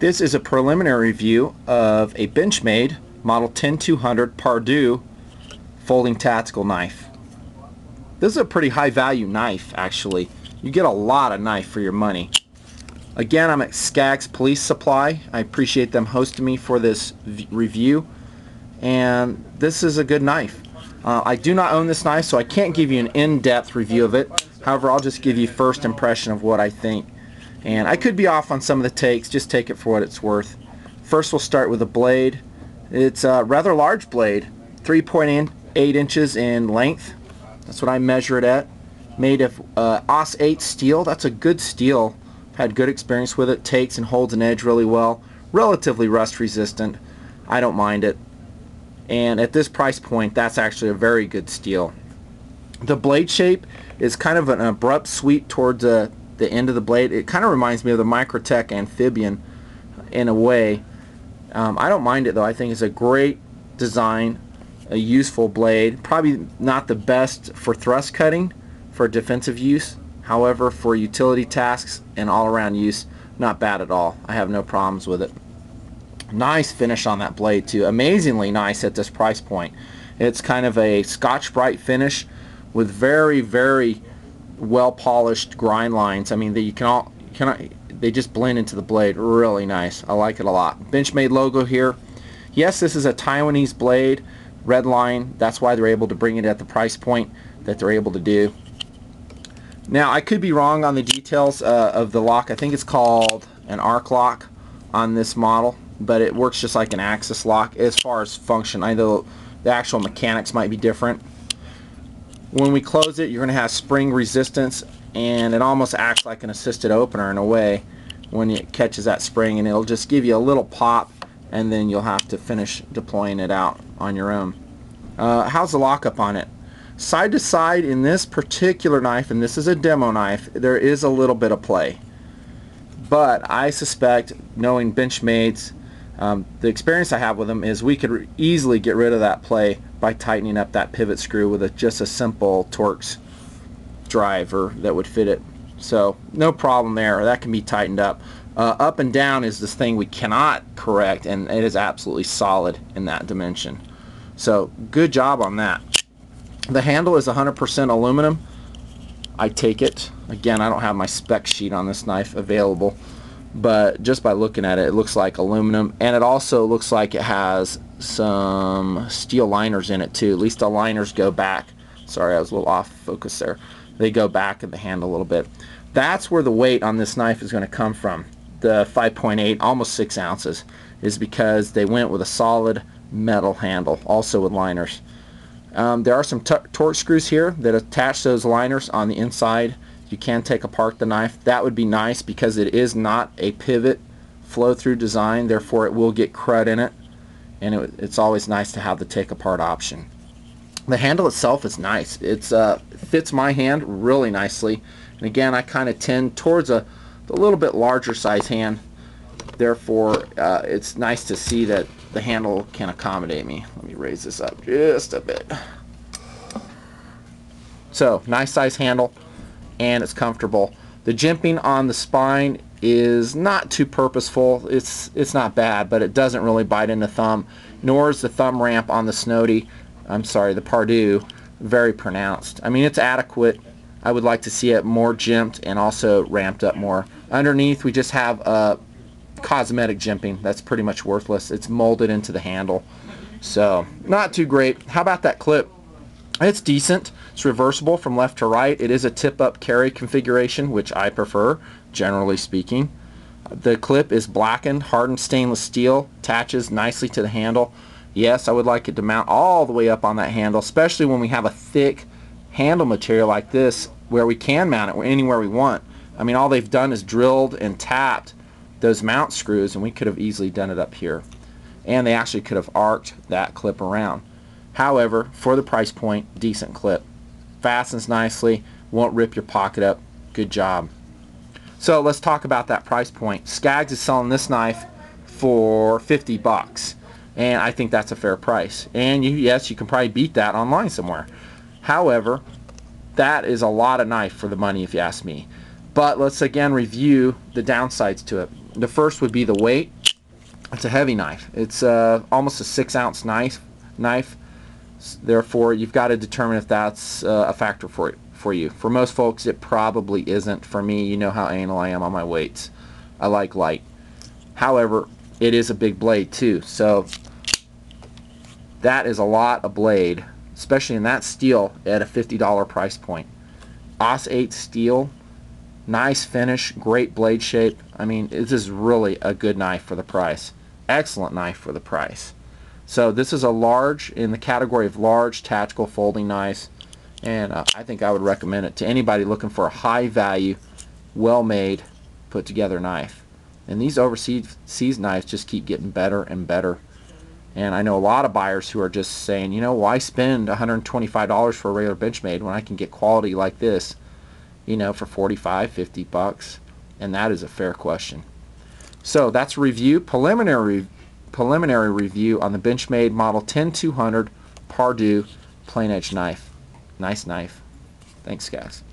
This is a preliminary review of a Benchmade Model 10200 Pardue folding tactical knife. This is a pretty high value knife actually. You get a lot of knife for your money. Again, I'm at Skaggs Police Supply. I appreciate them hosting me for this review, and this is a good knife. I do not own this knife, so I can't give you an in-depth review of it. However, I'll just give you first impression of what I think. And I could be off on some of the takes, just take it for what it's worth. First we'll start with the blade. It's a rather large blade, 3.8 inches in length. That's what I measure it at. Made of AUS 8 steel. That's a good steel. I've had good experience with it. Takes and holds an edge really well. Relatively rust resistant. I don't mind it. And at this price point, that's actually a very good steel. The blade shape is kind of an abrupt sweep towards the end of the blade. It kind of reminds me of the Microtech Amphibian in a way. I don't mind it though. I think it's a great design, a useful blade. Probably not the best for thrust cutting for defensive use. However, for utility tasks and all-around use, not bad at all. I have no problems with it. Nice finish on that blade too. Amazingly nice at this price point. It's kind of a Scotch-Brite finish with very, very well polished grind lines. I mean, they just blend into the blade. Really nice. I like it a lot. Benchmade logo here. Yes, this is a Taiwanese blade, Redline. That's why they're able to bring it at the price point that they're able to do. Now, I could be wrong on the details of the lock. I think it's called an arc lock on this model, but it works just like an axis lock as far as function. I know the actual mechanics might be different. When we close it, you're going to have spring resistance, and it almost acts like an assisted opener in a way when it catches that spring, and it'll just give you a little pop, and then you'll have to finish deploying it out on your own. How's the lockup on it? Side to side in this particular knife, and this is a demo knife, there is a little bit of play. But I suspect, knowing Benchmade's, the experience I have with them is we could easily get rid of that play by tightening up that pivot screw with just a simple Torx driver that would fit it. So no problem there. That can be tightened up. Up and down is this thing we cannot correct, and it is absolutely solid in that dimension. So good job on that. The handle is 100% aluminum. I take it. Again, I don't have my spec sheet on this knife available, but just by looking at it, it looks like aluminum, and it also looks like it has some steel liners in it too. At least the liners go back. Sorry, I was a little off focus there. They go back in the handle a little bit. That's where the weight on this knife is going to come from. The 5.8, almost 6 ounces, is because they went with a solid metal handle, also with liners. There are some Torx screws here that attach those liners on the inside. You can take apart the knife. That would be nice because it is not a pivot flow-through design, therefore it will get crud in it, and it's always nice to have the take apart option. The handle itself is nice. It fits my hand really nicely, and again, I kind of tend towards a little bit larger size hand, therefore it's nice to see that the handle can accommodate me. Let me raise this up just a bit. So nice size handle, and it's comfortable. The jimping on the spine is not too purposeful. It's not bad, but it doesn't really bite in the thumb, nor is the thumb ramp on the Pardue very pronounced. I mean, it's adequate. I would like to see it more jimped and also ramped up more. Underneath we just have cosmetic jimping. That's pretty much worthless. It's molded into the handle, so not too great. How about that clip? It's decent. It's reversible from left to right. It is a tip-up carry configuration, which I prefer, generally speaking. The clip is blackened, hardened stainless steel, attaches nicely to the handle. Yes, I would like it to mount all the way up on that handle, especially when we have a thick handle material like this where we can mount it anywhere we want. I mean, all they've done is drilled and tapped those mount screws, and we could have easily done it up here. And they actually could have arced that clip around. However, for the price point, decent clip. Fastens nicely, won't rip your pocket up. Good job. So let's talk about that price point. Skaggs is selling this knife for 50 bucks, and I think that's a fair price. And yes, you can probably beat that online somewhere. However, that is a lot of knife for the money if you ask me. But let's again review the downsides to it. The first would be the weight. It's a heavy knife. It's almost a 6-ounce knife. Therefore, you've got to determine if that's a factor for you. For most folks, it probably isn't. For me, you know how anal I am on my weights. I like light. However, it is a big blade too, so that is a lot of blade, especially in that steel at a $50 price point. AUS 8 steel, nice finish, great blade shape. I mean, this is really a good knife for the price. Excellent knife for the price. So this is a large, in the category of large tactical folding knives, and I think I would recommend it to anybody looking for a high value, well made, put together knife. And these overseas knives just keep getting better and better. And I know a lot of buyers who are just saying, you know, why spend $125 for a regular Benchmade when I can get quality like this, you know, for 45, 50 bucks? And that is a fair question. So that's a review, preliminary review on the Benchmade model 10200 Pardue plain edge knife. Nice knife. Thanks, guys.